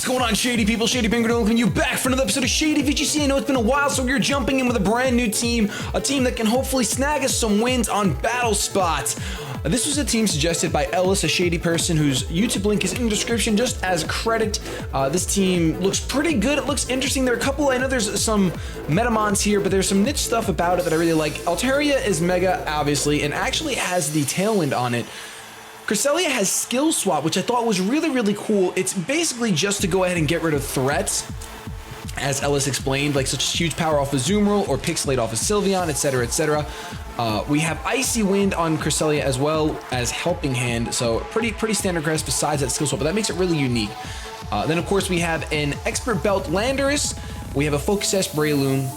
What's going on, Shady People? ShadyPenguinn welcoming you back for another episode of ShadyVGC. I know it's been a while, so we're jumping in with a brand new team, a team that can hopefully snag us some wins on battle spots. This was a team suggested by Ellis, a Shady person whose YouTube link is in the description just as credit. This team looks pretty good. It looks interesting. There are a couple, I know there's some meta mons here, but there's some niche stuff about it that I really like. Altaria is mega, obviously, and actually has the Tailwind on it. Cresselia has skill swap, which I thought was really, really cool. It's basically just to go ahead and get rid of threats, as Ellis explained, like such huge power off of Zoomerl or Pixelate off of Sylveon, etc., etc. We have Icy Wind on Cresselia as well as Helping Hand, so pretty standard crest besides that skill swap, but that makes it really unique. Then of course we have an Expert Belt Landorus, we have a Focus Sash Breloom,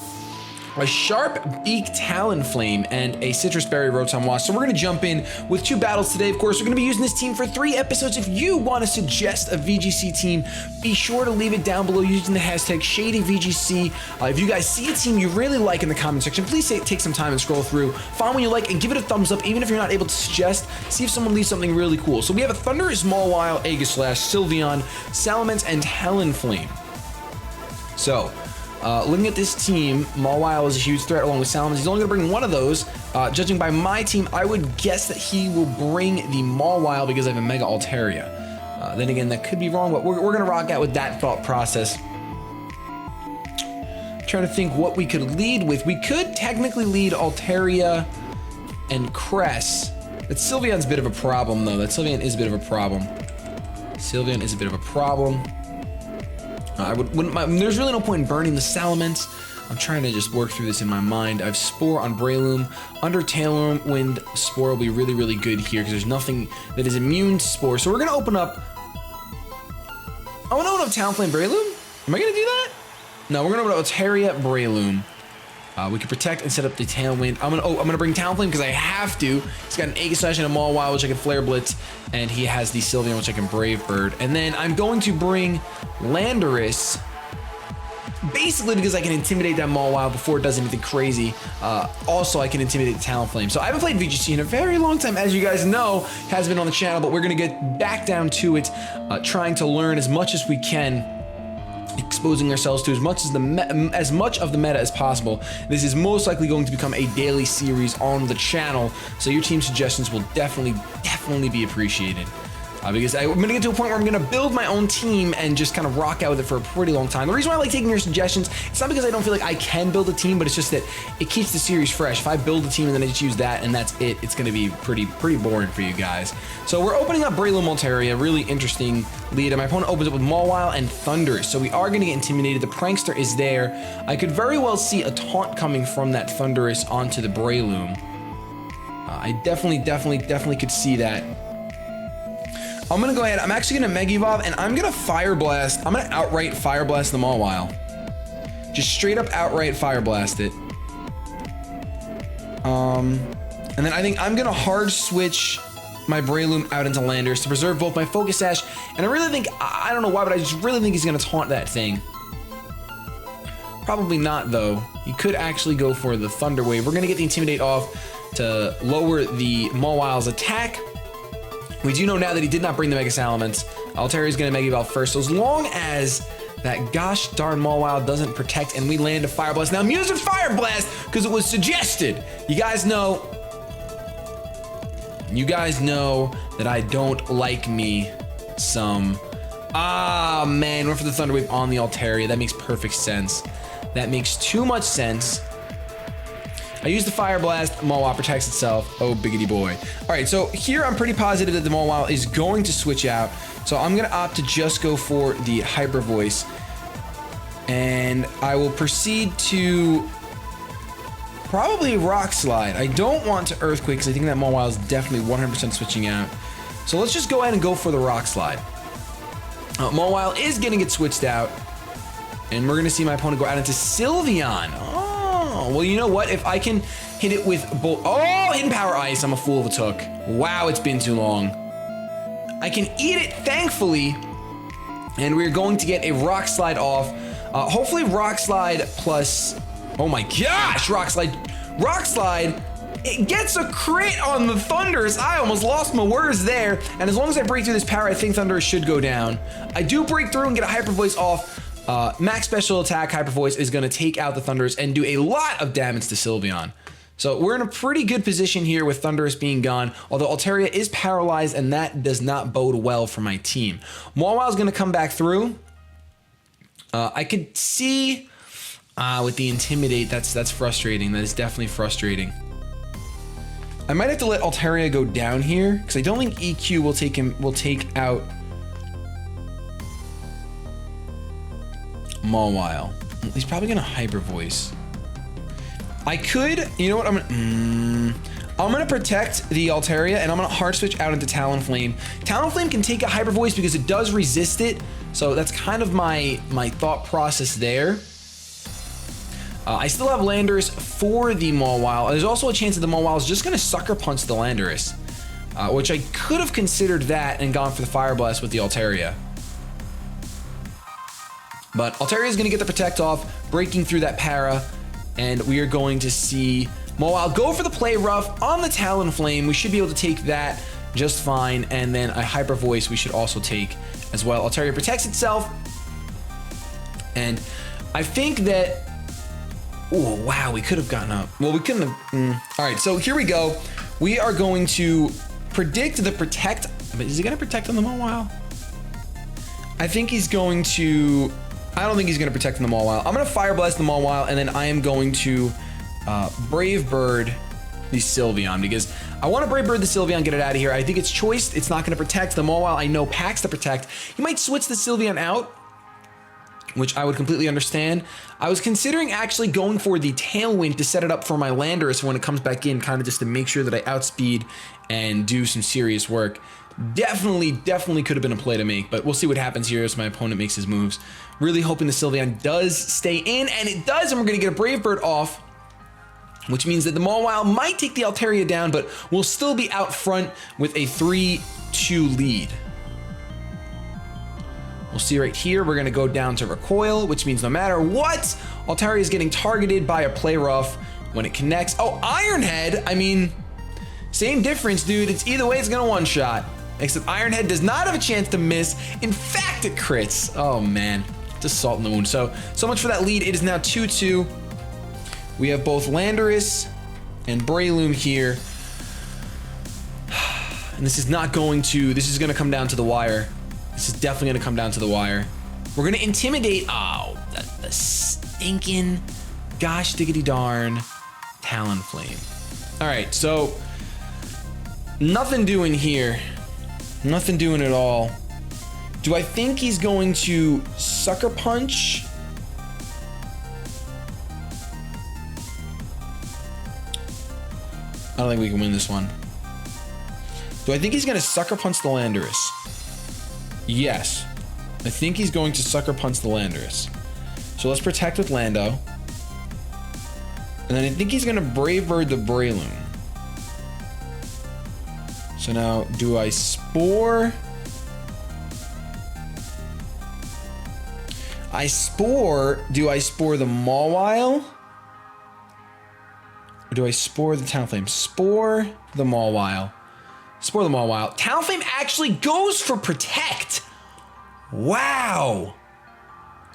a Sharp Beak Talonflame, and a Citrus Berry Rotom Wasp. So we're gonna jump in with two battles today. Of course, we're gonna be using this team for 3 episodes. If you wanna suggest a VGC team, be sure to leave it down below using the hashtag ShadyVGC. If you guys see a team you really like in the comment section, please take some time and scroll through, find one you like, and give it a thumbs up, even if you're not able to suggest. See if someone leaves something really cool. So we have a Thundurus, Mawile, Aegislash, Sylveon, Salamence, and Talonflame. So, looking at this team, Mawile is a huge threat along with Salamence. He's only going to bring one of those. Judging by my team, I would guess that he will bring the Mawile because I have a Mega Altaria. Then again, that could be wrong, but we're going to rock out with that thought process. Trying to think what we could lead with. We could technically lead Altaria and Cress. That Sylveon's a bit of a problem, though. That Sylveon is a bit of a problem. Sylveon is a bit of a problem. There's really no point in burning the Salamence. I'm trying to just work through this in my mind. I have Spore on Breloom. Under Tailwind, Spore will be really, really good here because there's nothing that is immune to Spore. So we're going to open up... I want to open up Talonflame Breloom? Am I going to do that? No, we're going to open up Altaria Breloom. We can protect and set up the Tailwind. I'm gonna bring Talonflame because I have to. He's got an Aegislash and a Mawile, which I can Flare Blitz, and he has the Sylveon, which I can Brave Bird. And then I'm going to bring Landorus, basically because I can intimidate that Mawile before it does anything crazy. Also, I can intimidate the Talonflame. So I haven't played VGC in a very long time, as you guys know, has been on the channel, but we're gonna get back down to it, trying to learn as much as we can, exposing ourselves to as much of the meta as possible. This is most likely going to become a daily series on the channel, so your team suggestions will definitely be appreciated. Because I'm going to get to a point where I'm going to build my own team and just kind of rock out with it for a pretty long time. The reason why I like taking your suggestions, it's not because I don't feel like I can build a team, but it's just that it keeps the series fresh. If I build a team and then I just use that and that's it, it's going to be pretty boring for you guys. So we're opening up Breloom Altaria, really interesting lead, and my opponent opens up with Mawile and Thundurus. So we are going to get intimidated. The Prankster is there. I could very well see a taunt coming from that Thundurus onto the Breloom. I definitely could see that. I'm gonna go ahead, I'm actually gonna Mega Evolve and I'm gonna Fire Blast. I'm gonna outright Fire Blast the Mawile. Just straight up outright Fire Blast it. And then I think I'm gonna hard switch my Breloom out into Landorus to preserve both my Focus Sash, and I really think, I don't know why, but I just really think he's gonna taunt that thing. Probably not though. He could actually go for the Thunder Wave. We're gonna get the Intimidate off to lower the Mawile's attack. We do know now that he did not bring the Mega Salamence. Altaria's gonna Mega Evolve first, so as long as that gosh darn Mawile doesn't protect and we land a Fire Blast. Now I'm using Fire Blast because it was suggested. You guys know that I don't like me some... Ah, man, went for the Thunder Wave on the Altaria. That makes perfect sense. That makes too much sense. I use the Fire Blast, Mawile protects itself. Oh, biggity boy. All right, so here I'm pretty positive that the Mawile is going to switch out. So I'm gonna opt to just go for the Hyper Voice. And I will proceed to probably Rock Slide. I don't want to Earthquake because I think that Mawile is definitely 100% switching out. So let's just go ahead and go for the Rock Slide. Mawile is gonna get switched out. And we're gonna see my opponent go out into Sylveon. Oh, well, you know what? If I can hit it with Hidden Power Ice, I'm a fool of a took. Wow, it's been too long. I can eat it, thankfully, and we're going to get a Rock Slide off. Hopefully Rock Slide plus, oh my gosh, Rock Slide it gets a crit on the Thundurus. I almost lost my words there. And as long as I break through this power, I think Thundurus should go down. I do break through and get a Hyper Voice off. Max special attack Hyper Voice is going to take out the Thundurus and do a lot of damage to Sylveon. So we're in a pretty good position here with Thundurus being gone, although Altaria is paralyzed and that does not bode well for my team. Mawile is going to come back through. I could see with the Intimidate, that's frustrating. That is definitely frustrating. I might have to let Altaria go down here because I don't think EQ will take out Mawile. He's probably gonna Hyper Voice. I could, you know what? I'm gonna protect the Altaria and I'm gonna hard switch out into Talonflame. Talonflame can take a Hyper Voice because it does resist it. So that's kind of my thought process there. I still have Landorus for the Mawile. There's also a chance that the Mawile is just gonna Sucker Punch the Landorus, which I could have considered that and gone for the Fire Blast with the Altaria. But Altaria is gonna get the Protect off, breaking through that para, and we are going to see Mawile go for the Play Rough on the Talonflame. We should be able to take that just fine, and then a Hyper Voice we should also take as well. Altaria protects itself, and I think that, oh wow, we could have gotten up. Well, we couldn't have. All right, so here we go. We are going to predict the Protect, but is he gonna Protect on the Mawile? I think he's going to, I don't think he's gonna Protect on the Mawile. I'm gonna Fire Blast the Mawile, and then I am going to Brave Bird the Sylveon, because I want to Brave Bird the Sylveon, get it out of here. I think it's choiced. It's not going to protect. The Mawile I know packs to protect. You might switch the Sylveon out, which I would completely understand. I was considering actually going for the Tailwind to set it up for my Landorus when it comes back in, kind of just to make sure that I outspeed and do some serious work. Definitely could have been a play to make, but we'll see what happens here as my opponent makes his moves. Really hoping the Sylveon does stay in, and it does, and we're going to get a Brave Bird off, which means that the Mawile might take the Altaria down, but will still be out front with a 3-2 lead. We'll see right here, we're gonna go down to Recoil, which means no matter what, Altaria is getting targeted by a Play Rough when it connects. Oh, Iron Head, I mean, same difference, dude. It's either way, it's gonna one-shot. Except Iron Head does not have a chance to miss. In fact, it crits. Oh man, just salt in the wound. So much for that lead. It is now 2-2. We have both Landorus and Breloom here. And this is gonna come down to the wire. This is definitely gonna come down to the wire. We're gonna Intimidate, the stinking, gosh diggity darn, Talonflame. All right, so nothing doing here. Nothing doing at all. Do I think he's going to Sucker Punch? I don't think we can win this one. Do I think he's gonna Sucker Punch the Landorus? Yes. I think he's going to Sucker Punch the Landorus. So let's protect with Lando. And then I think he's gonna Brave Bird the Breloom. So now, do I Spore? Do I Spore the Mawile? Or do I Spore the Talonflame? Spore the Mawile. Spore the Mawile. Talonflame actually goes for Protect. Wow.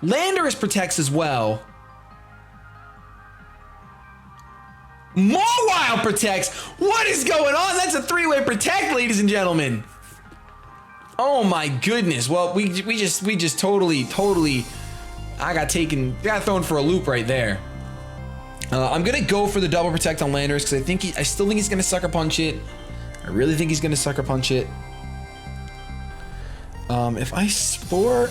Landorus protects as well. Mawile protects. What is going on? That's a three-way protect, ladies and gentlemen. Oh my goodness. Well, we just totally. I got thrown for a loop right there. I'm gonna go for the double protect on Landorus because I still think he's gonna Sucker Punch it. I really think he's gonna Sucker Punch it. If I Spore,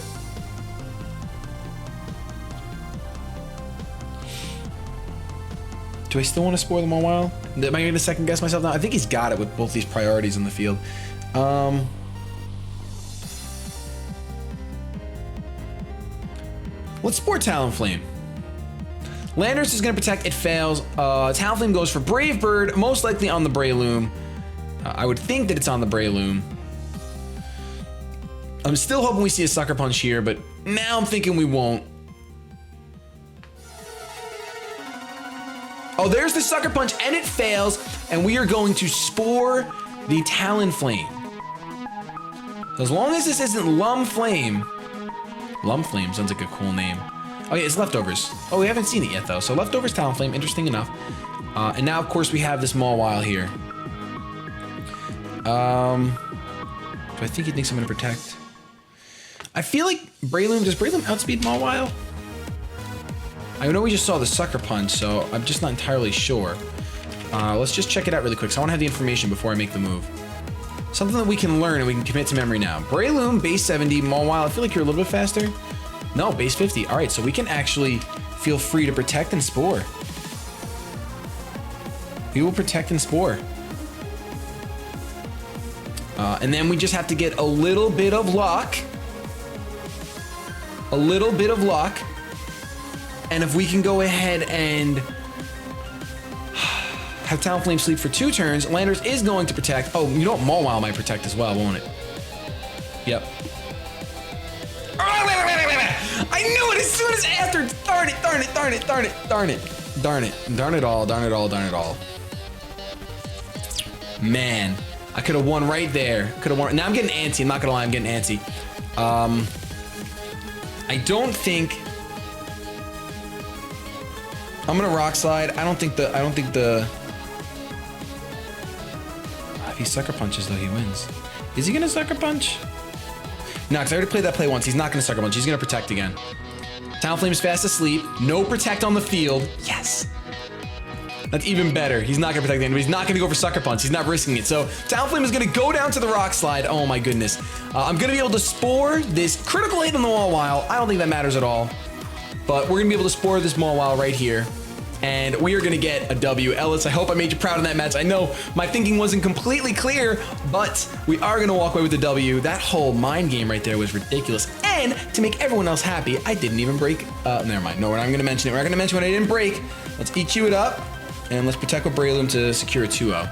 do I still want to Spore the Mawile? Am I gonna second guess myself now? I think he's got it with both these priorities in the field. Let's Spore Talonflame. Landorus is going to protect, it fails. Talonflame goes for Brave Bird, most likely on the Breloom. I would think that it's on the Breloom. I'm still hoping we see a Sucker Punch here, but now I'm thinking we won't. Oh, there's the Sucker Punch, and it fails. And we are going to Spore the Talonflame. So as long as this isn't Lumflame. Lumflame sounds like a cool name. Oh yeah, it's Leftovers. Oh, we haven't seen it yet though. So Leftovers Talonflame, interesting enough. And now of course we have this Mawile here. Do I think he thinks I'm gonna protect? I feel like Breloom, does Breloom outspeed Mawile? I know we just saw the Sucker Punch, so I'm just not entirely sure. Let's just check it out really quick. So I wanna have the information before I make the move. Something that we can learn and we can commit to memory now. Breloom, base 70, Mawile, I feel like you're a little bit faster. No, base 50. All right, so we can actually feel free to protect and Spore. We will protect and Spore. And then we just have to get a little bit of luck. A little bit of luck. And if we can go ahead and have Talonflame sleep for 2 turns, Landorus is going to protect. Oh, you know what? Mawile might protect as well, won't it? Yep. I knew it as soon as after. Darn it, darn it, darn it, darn it, darn it, darn it, darn it all, darn it all, darn it all. Man, I could have won right there. Could have won. Now I'm getting antsy. I'm not gonna lie, I'm getting antsy. I don't think I'm gonna Rock Slide. I don't think the. If he Sucker Punches though, he wins. Is he gonna Sucker Punch? No, because I already played that play once. He's not gonna Sucker Punch. He's gonna protect again. Talonflame is fast asleep. No protect on the field. Yes. That's even better. He's not gonna protect the end, but he's not gonna go for Sucker Punch. He's not risking it. So Talonflame is gonna go down to the Rock Slide. Oh my goodness. I'm gonna be able to Spore this critical hit on the Mawile. I don't think that matters at all. But we're gonna be able to Spore this Mawile right here. And we are gonna get a W. Ellis, I hope I made you proud in that match. I know my thinking wasn't completely clear, but we are gonna walk away with the W. That whole mind game right there was ridiculous. And to make everyone else happy, I didn't even break, never mind. No, we're not gonna mention it. We're not gonna mention when I didn't break. Let's EQ it up, and let's protect with Breloom to secure a 2-0.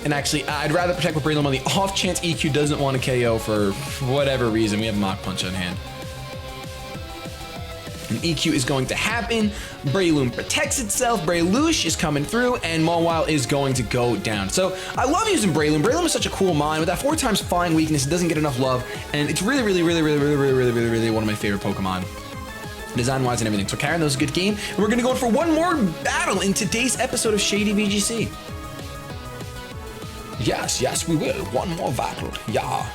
And actually, I'd rather protect with Breloom on the off chance EQ doesn't want to KO for whatever reason. We have Mach Punch on hand. And EQ is going to happen. Breloom protects itself. Brelouche is coming through, and Mawile is going to go down. So I love using Breloom. Breloom is such a cool mon. With that 4 times flying weakness, it doesn't get enough love, and it's really one of my favorite Pokemon, design-wise and everything. So Karen, that was a good game, and we're gonna go in for one more battle in today's episode of Shady VGC. Yes, yes, we will. One more battle. Yeah.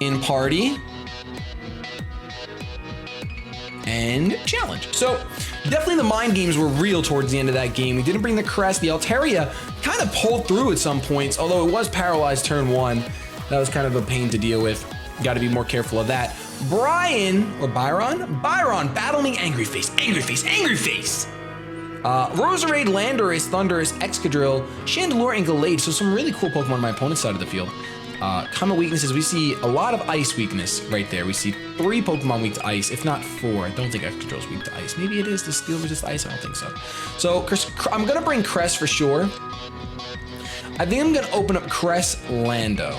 In party. And challenge. So definitely the mind games were real towards the end of that game. We didn't bring the crest. The Altaria kind of pulled through at some points, although it was paralyzed turn 1. That was kind of a pain to deal with. Got to be more careful of that. Byron, battling Angry Face. Roserade, Landorus, Thundurus, Excadrill, Chandelure, and Gallade. So some really cool Pokemon on my opponent's side of the field. Common weaknesses, we see a lot of ice weakness right there. We see 3 Pokemon weak to ice, if not 4. I don't think Excadrill's weak to ice. Maybe it is the Steel resist ice, I don't think so. So I'm gonna bring Cress for sure. I think I'm gonna open up Cress Lando.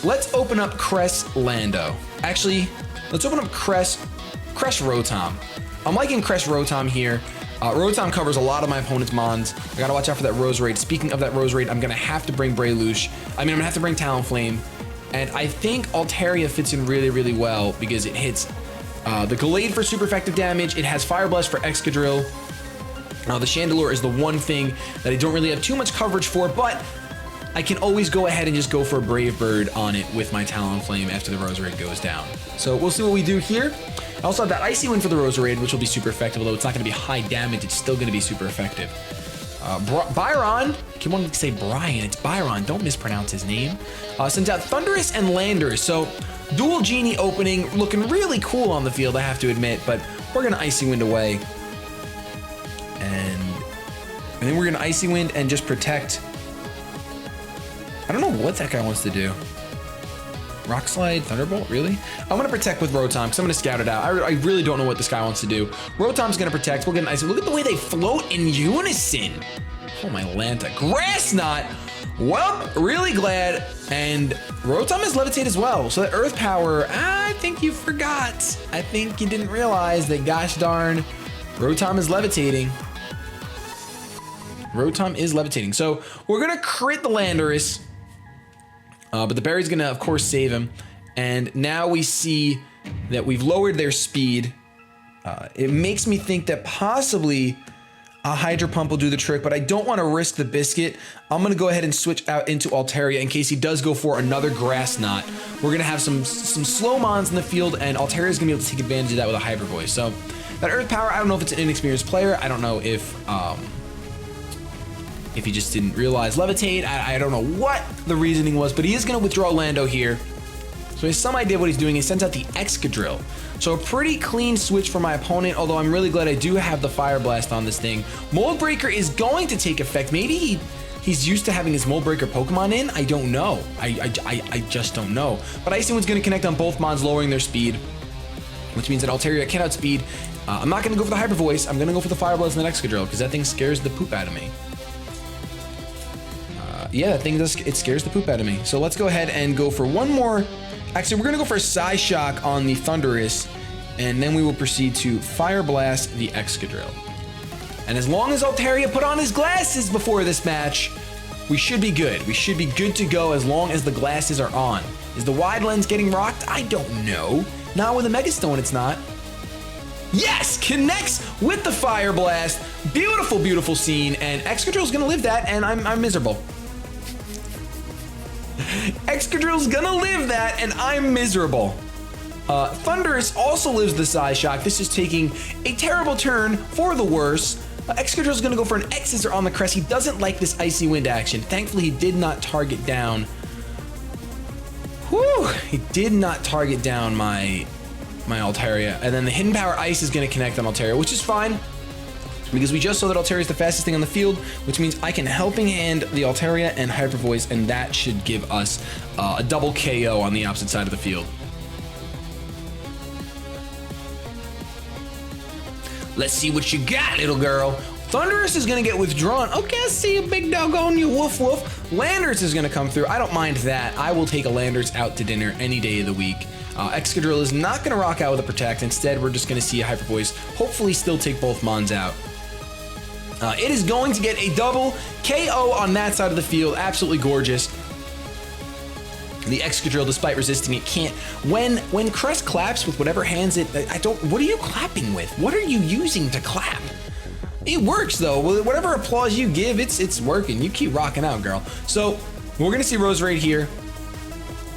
Let's open up Cress Lando. Actually, let's open up Cress Rotom. I'm liking Cress Rotom here. Rotom covers a lot of my opponent's mons. I gotta watch out for that Roserade. Speaking of that Roserade, I'm gonna have to bring Brelouche. I'm gonna have to bring Talonflame. And I think Altaria fits in really well because it hits the Gallade for super effective damage. It has Fire Blast for Excadrill. The Chandelure is the one thing that I don't really have too much coverage for, but I can always go ahead and just go for a Brave Bird on it with my Talonflame after the Roserade goes down. So we'll see what we do here. I also have that Icy Wind for the Roserade, which will be super effective, although it's not going to be high damage, it's still going to be super effective. Byron, I keep wanting to say Brian, it's Byron, don't mispronounce his name. Sends out Thundurus and Landorus, so dual Genie opening, looking really cool on the field, I have to admit, but we're going to Icy Wind away. And then we're going to Icy Wind and just protect. I don't know what that guy wants to do. Rock Slide, Thunderbolt, really? I'm gonna protect with Rotom because I'm gonna scout it out. I really don't know what this guy wants to do. Rotom's gonna protect. We'll get an Ice. Look at the way they float in unison. Oh my Lanta. Grass Knot. Well, really glad. And Rotom is levitate as well. So that earth power, I think you forgot. I think you didn't realize that, gosh darn, Rotom is levitating. Rotom is levitating. So we're gonna crit the Landorus, but the berry's gonna, of course, save him. And now we see that we've lowered their speed. It makes me think that possibly a Hydro Pump will do the trick, but I don't want to risk the biscuit. I'm going to go ahead and switch out into Altaria in case he does go for another Grass Knot. We're going to have some slow mons in the field, and Altaria is going to be able to take advantage of that with a Hyper Voice. So that Earth Power, I don't know if it's an inexperienced player. I don't know if he just didn't realize Levitate. I don't know what the reasoning was, but he is going to withdraw Lando here. So he has some idea of what he's doing. He sends out the Excadrill. So a pretty clean switch for my opponent, although I'm really glad I do have the Fire Blast on this thing. Mold Breaker is going to take effect. Maybe he's used to having his Mold Breaker Pokemon in. I don't know. I just don't know. But Icy Wind's going to connect on both Mons, lowering their speed, which means that Altaria can outspeed. I'm not going to go for the Hyper Voice. I'm going to go for the Fire Blast and the Excadrill because that thing scares the poop out of me. Yeah, that thing it scares the poop out of me. So let's go ahead and go for one more. Actually, we're going to go for a Psyshock on the Thundurus, and then we will proceed to Fire Blast the Excadrill. And as long as Altaria put on his glasses before this match, we should be good. We should be good to go as long as the glasses are on. Is the wide lens getting rocked? I don't know. Not with a Mega Stone, it's not. Yes! Connects with the Fire Blast. Beautiful, beautiful scene, and Excadrill's going to live that, and I'm miserable. Excadrill's gonna live that, and I'm miserable. Thundurus also lives the Psyshock. This is taking a terrible turn for the worse. Excadrill's gonna go for an X-Scissor on the crest. He doesn't like this Icy Wind action. Thankfully, he did not target down. Whew! He did not target down my Altaria. And then the Hidden Power Ice is gonna connect on Altaria, which is fine, because we just saw that Altaria is the fastest thing on the field, which means I can Helping Hand the Altaria and Hyper Voice, and that should give us a double KO on the opposite side of the field. Let's see what you got, little girl. Thundurus is gonna get withdrawn. Okay, I see a big dog on you, woof woof. Landorus is gonna come through. I don't mind that. I will take a Landorus out to dinner any day of the week. Excadrill is not gonna rock out with a Protect. Instead, we're just gonna see a Hyper Voice, hopefully still take both Mons out. It is going to get a double KO on that side of the field. Absolutely gorgeous. The Excadrill, despite resisting it, can't. When Crest claps with whatever hands it, what are you clapping with? What are you using to clap? It works though. Whatever applause you give, it's working. You keep rocking out, girl. So we're gonna see Roserade here,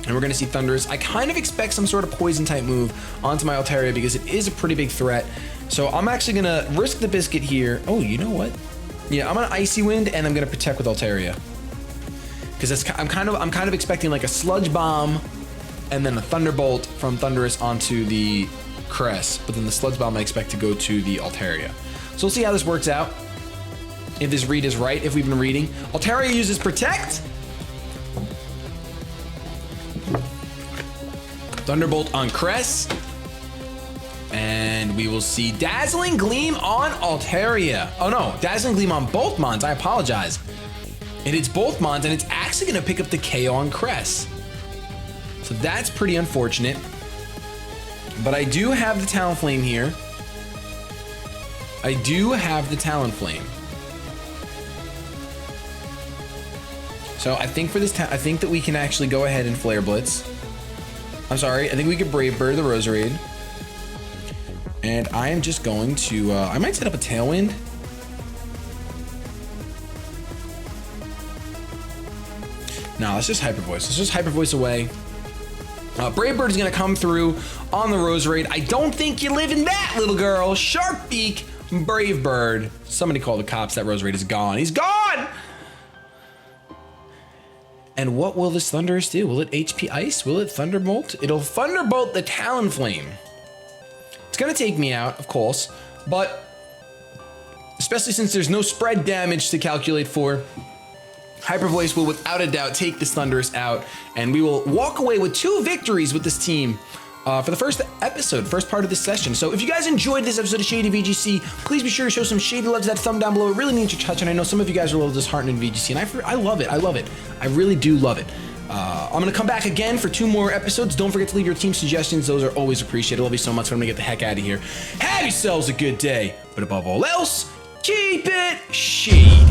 and we're gonna see Thundurus. I kind of expect some sort of poison type move onto my Altaria because it is a pretty big threat. So I'm actually gonna risk the biscuit here. Oh, you know what? Yeah, I'm gonna Icy Wind and I'm gonna Protect with Altaria. Because I'm kind of expecting like a Sludge Bomb and then a Thunderbolt from Thundurus onto the Crest, but then the Sludge Bomb I expect to go to the Altaria. So we'll see how this works out. If this read is right, if we've been reading. Altaria uses Protect. Thunderbolt on Crest. And we will see Dazzling Gleam on Altaria. Oh no, Dazzling Gleam on both Mons, I apologize. It hits both Mons, and it's actually gonna pick up the KO on Crest. So that's pretty unfortunate. But I do have the Talonflame here. I do have the Talonflame. So I think for this, I think that we can actually go ahead and Flare Blitz. I'm sorry, I think we could Brave Bird the Roserade. And I am just going to, I might set up a Tailwind. No, let's just Hyper Voice. Let's just Hyper Voice away. Brave Bird is gonna come through on the Roserade. I don't think you live in that, little girl. Sharp Beak, Brave Bird. Somebody call the cops, that Roserade is gone. He's gone! And what will this Thundurus do? Will it HP Ice? Will it Thunderbolt? It'll Thunderbolt the Talonflame. It's gonna take me out, of course, but especially since there's no spread damage to calculate for, Hyper Voice will without a doubt take this Thundurus out, and we will walk away with 2 victories with this team. for the first episode, first part of this session. So if you guys enjoyed this episode of Shady VGC, please be sure to show some shady love to that thumb down below. It really means your touch, and I know some of you guys are a little disheartened in VGC, and I love it. I love it. I really do love it. I'm going to come back again for 2 more episodes. Don't forget to leave your team suggestions. Those are always appreciated. Love you so much. I'm going to get the heck out of here. Have yourselves a good day. But above all else, keep it shady.